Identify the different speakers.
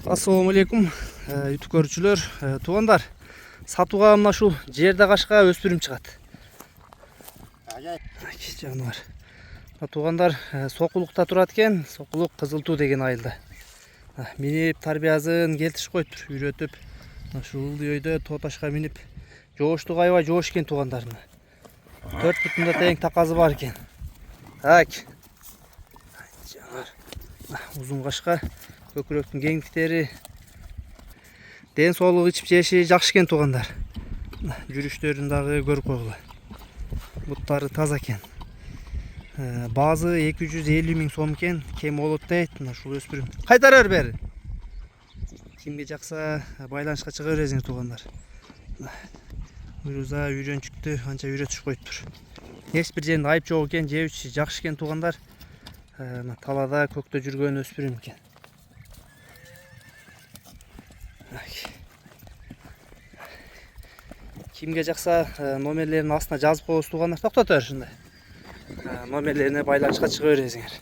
Speaker 1: Assalamu alaikum YouTube көрүүчүлөр, туугандар. Сатууга мына ушул жерде кашка өспүрүм чыгат. Жаныбар. Туугандар, сокулукта турат экен, сокулук кызыл туу деген айылда. Минип тарбиясын келтиришип коюптур, үйрөтүп, ушул ылдый тоо ташка минип, жооштук аябай жоош экен туугандарына. 4 бутунда тең таказы бар экен. Так. Узун кашка, көкүрөктүн кеңдиктери, ден соолук ичип жеши жакшы экен туугандар. Жүрүштөрүн дагы көрүп койгула. Буттары таза экен. Баазы 250 000 сом экен, кем болот дейт. Ушул өспүрүм. Кайтарар бери. Кимге жакса байланышка чыга бересиңер туугандар. Муруза үйрөнчүктү анча үйрөтүшүп коюптур. Эч бир жеринде айып жок экен, жебичи жакшы экен туугандар. Талада көктө жүргөн өспүрүм экен. Кимге жакса номерлерин астына жазып коебуз туугандар. Токтотор ушундай. Номерлерине байланышка чыга бересиңер.